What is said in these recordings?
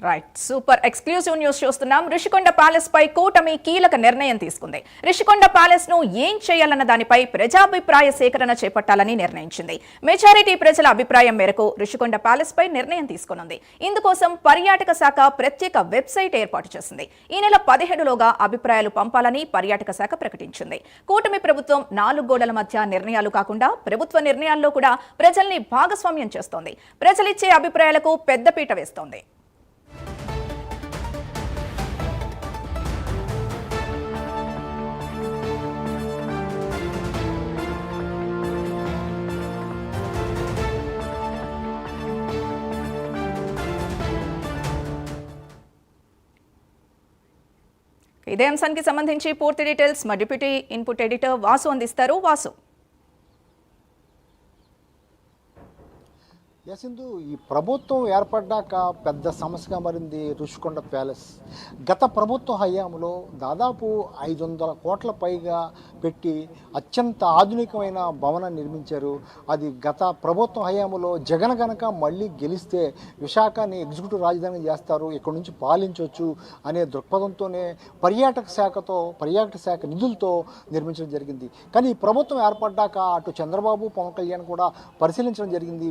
Right, super exclusive news చూస్తున్నాం. Rishikonda palace పై కూటమి కీలక నిర్ణయం తీసుకుంది. రిషికొండ ప్యాలెస్ ను ఏం చేయాలన్న దానిపై ప్రజాభిప్రాయ సేకరణ చేపట్టాలని నిర్ణయించింది. మెజారిటీ ప్రజల అభిప్రాయం మేరకు రిషికొండ ప్యాలెస్ పై నిర్ణయం తీసుకున్నది. ఇందుకోసం పర్యాటక శాఖ ప్రత్యేక వెబ్సైట్ ఏర్పాటు చేసింది. ఈ నెల 17లోగా అభిప్రాయాలు పంపాలని పర్యాటక శాఖ ప్రకటించింది. కూటమి ప్రభుత్వం 4 గోడల మధ్య నిర్ణయాలు కాకుండా ప్రభుత్వ నిర్ణయాల్లో కూడా ప్రజల్ని భాగస్వామ్యం చేస్తోంది. ప్రజలిచ్చే అభిప్రాయాలకు పెద్దపీట వేస్తోంది. ఇదే అంశానికి సంబంధించి పూర్తి డీటెయిల్స్ మా డిప్యూటీ ఇన్పుట్ ఎడిటర్ వాసు అందిస్తారు. వాసు, సింధు, ఈ ప్రభుత్వం ఏర్పడ్డాక పెద్ద సమస్యగా మారింది రుషికొండ ప్యాలెస్. గత ప్రభుత్వ హయాంలో దాదాపు 500 కోట్ల పైగా పెట్టి అత్యంత ఆధునికమైన భవనాన్ని నిర్మించారు. అది గత ప్రభుత్వ హయాంలో జగన్ గనక మళ్ళీ గెలిస్తే విశాఖని ఎగ్జిక్యూటివ్ రాజధాని చేస్తారు, ఇక్కడ నుంచి పాలించవచ్చు అనే దృక్పథంతోనే పర్యాటక శాఖ నిధులతో నిర్మించడం జరిగింది. కానీ ఈ ప్రభుత్వం ఏర్పడ్డాక అటు చంద్రబాబు, పవన్ కళ్యాణ్ కూడా పరిశీలించడం జరిగింది.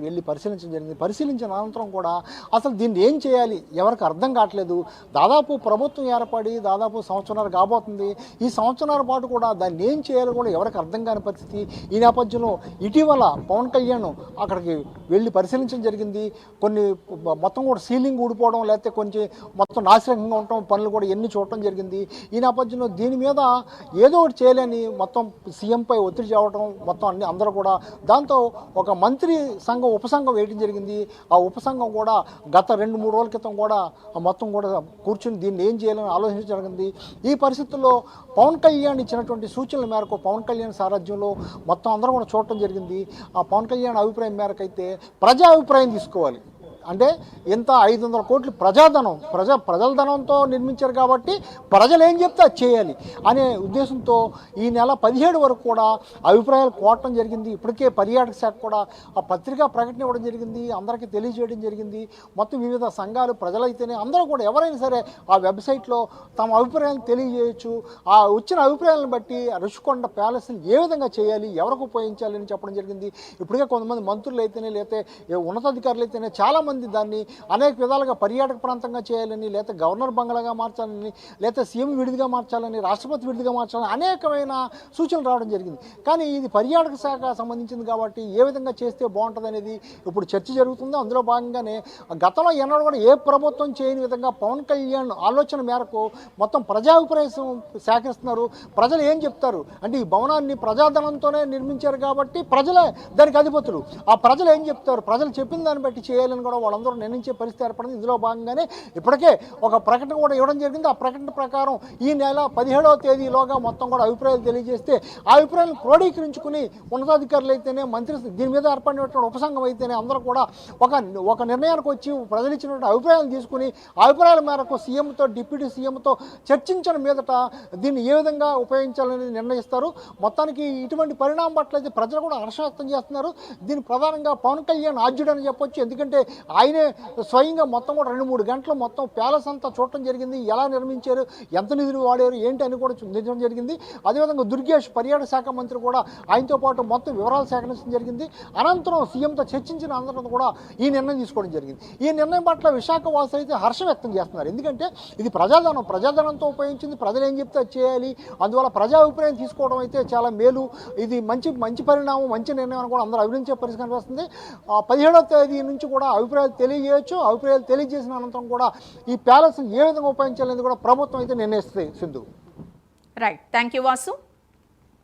పరిశీలించిన అనంతరం కూడా అసలు దీన్ని ఏం చేయాలి ఎవరికి అర్థం కావట్లేదు. దాదాపు ప్రభుత్వం ఏర్పడి దాదాపు సంవత్సరాలు కాబోతుంది. ఈ సంవత్సరాల పాటు కూడా దాన్ని ఏం చేయాలో కూడా ఎవరికి అర్థం కాని పరిస్థితి. ఈ నేపథ్యంలో ఇటీవల పవన్ కళ్యాణ్ అక్కడికి వెళ్ళి పరిశీలించడం జరిగింది. కొన్ని మొత్తం కూడా సీలింగ్ ఊడిపోవడం, లేకపోతే కొంచెం మొత్తం నాశనంగా ఉండటం పనులు కూడా ఎన్ని చూడటం జరిగింది. ఈ నేపథ్యంలో దీని మీద ఏదో ఒకటి చేయాలని మొత్తం సీఎంపై ఒత్తిడి చేయడం మొత్తం అందరూ కూడా. దాంతో ఒక మంత్రి సంఘం ఉపసంఘం వేయడం జరిగింది. ఆ ఉపసంఘం కూడా గత 2-3 రోజుల క్రితం కూడా మొత్తం కూడా కూర్చుని దీన్ని ఏం చేయాలని ఆలోచించడం జరిగింది. ఈ పరిస్థితుల్లో పవన్ కళ్యాణ్ ఇచ్చినటువంటి సూచనల మేరకు పవన్ కళ్యాణ్ సారథ్యంలో మొత్తం అందరూ కూడా చూడటం జరిగింది. ఆ పవన్ కళ్యాణ్ అభిప్రాయం మేరకు అయితే ప్రజా అభిప్రాయం తీసుకోవాలి. అంటే ఇంత 500 కోట్లు ప్రజాధనం, ప్రజల ధనంతో నిర్మించారు కాబట్టి ప్రజలు ఏం చెప్తే అది చేయాలి అనే ఉద్దేశంతో ఈ నెల 17 వరకు కూడా అభిప్రాయాలు కోరటం జరిగింది. ఇప్పటికే పర్యాటక శాఖ కూడా ఆ పత్రికా ప్రకటన ఇవ్వడం జరిగింది, అందరికీ తెలియజేయడం జరిగింది. మొత్తం వివిధ సంఘాలు, ప్రజలైతేనే అందరూ కూడా ఎవరైనా సరే ఆ వెబ్సైట్లో తమ అభిప్రాయాలను తెలియజేయచ్చు. ఆ వచ్చిన అభిప్రాయాలను బట్టి రుషికొండ ప్యాలెస్ని ఏ విధంగా చేయాలి, ఎవరికి ఉపయోగించాలి అని చెప్పడం జరిగింది. ఇప్పటికే కొంతమంది మంత్రులు అయితేనే, లేకపోతే ఉన్నతాధికారులు అయితేనే చాలామంది దాన్ని అనేక విధాలుగా పర్యాటక ప్రాంతంగా చేయాలని, లేకపోతే గవర్నర్ బంగ్లాగా మార్చాలని, లేకపోతే సీఎం విడిదిగా మార్చాలని, రాష్ట్రపతి విడిదిగా మార్చాలని అనేకమైన సూచనలు రావడం జరిగింది. కానీ ఇది పర్యాటక శాఖ సంబంధించింది కాబట్టి ఏ విధంగా చేస్తే బాగుంటుంది అనేది ఇప్పుడు చర్చ జరుగుతుంది. అందులో భాగంగానే గతంలో ఎన్నడూ కూడా ఏ ప్రభుత్వం చేయని విధంగా పవన్ కళ్యాణ్ ఆలోచన మేరకు మొత్తం ప్రజాభిప్రాయం సేకరిస్తున్నారు. ప్రజలు ఏం చెప్తారు అంటే ఈ భవనాన్ని ప్రజాధనంతోనే నిర్మించారు కాబట్టి ప్రజలే దానికి అధిపతులు. ఆ ప్రజలు ఏం చెప్తారు, ప్రజలు చెప్పిన దాన్ని బట్టి చేయాలని కూడా వాళ్ళందరూ నిర్ణయించే పరిస్థితి ఏర్పడింది. ఇందులో భాగంగానే ఇప్పటికే ఒక ప్రకటన కూడా ఇవ్వడం జరిగింది. ఆ ప్రకటన ప్రకారం ఈ నెల 17వ తేదీలోగా మొత్తం కూడా అభిప్రాయాలు తెలియజేస్తే ఆ అభిప్రాయాలను క్రోడీకరించుకుని ఉన్నతాధికారులు అయితేనే, మంత్రి దీని మీద ఏర్పడినటువంటి ఉపసంఘం అయితేనే అందరూ కూడా ఒక నిర్ణయానికి వచ్చి ప్రజలు ఇచ్చినటువంటి అభిప్రాయాలు తీసుకుని అభిప్రాయాల మేరకు సీఎంతో, డిప్యూటీ సీఎంతో చర్చించిన మీదట దీన్ని ఏ విధంగా ఉపయోగించాలని నిర్ణయిస్తారు. మొత్తానికి ఇటువంటి పరిణామం పట్ల అయితే ప్రజలు కూడా హర్షం వ్యక్తం చేస్తున్నారు. దీన్ని ప్రధానంగా పవన్ కళ్యాణ్ ఆద్యుడు అని చెప్పొచ్చు. ఎందుకంటే ఆయనే స్వయంగా మొత్తం కూడా 2-3 గంటలు మొత్తం ప్యాలెస్ అంతా చూడటం జరిగింది. ఎలా నిర్మించారు, ఎంత నిధులు వాడారు, ఏంటి అని కూడా నిర్ణయించడం జరిగింది. అదేవిధంగా దుర్గేష్ పర్యాటక శాఖ మంత్రి కూడా ఆయనతో పాటు మొత్తం వివరాలు సేకరించడం జరిగింది. అనంతరం సీఎంతో చర్చించిన అందరం కూడా ఈ నిర్ణయం తీసుకోవడం జరిగింది. ఈ నిర్ణయం పట్ల విశాఖ వాసులు అయితే హర్షం వ్యక్తం చేస్తున్నారు. ఎందుకంటే ఇది ప్రజాధనంతో ఉపయోగించింది, ప్రజలు ఏం చెప్తే చేయాలి. అందువల్ల ప్రజా అభిప్రాయం తీసుకోవడం అయితే చాలా మేలు. ఇది మంచి పరిణామం, మంచి నిర్ణయం కూడా అందరూ అభినందించే పరిస్థితి కనిపిస్తుంది. 17వ తేదీ నుంచి కూడా అభిప్రాయాలు తెలియజేయచ్చు. అభిప్రాయాలు తెలియజేసిన అనంతరం కూడా ఈ ప్యాలెస్ ఏ విధంగా ఉపయోగించాలనేది కూడా ప్రభుత్వం అయితే నిర్ణయిస్తుంది. Sindhu. Right, thank you Vasu.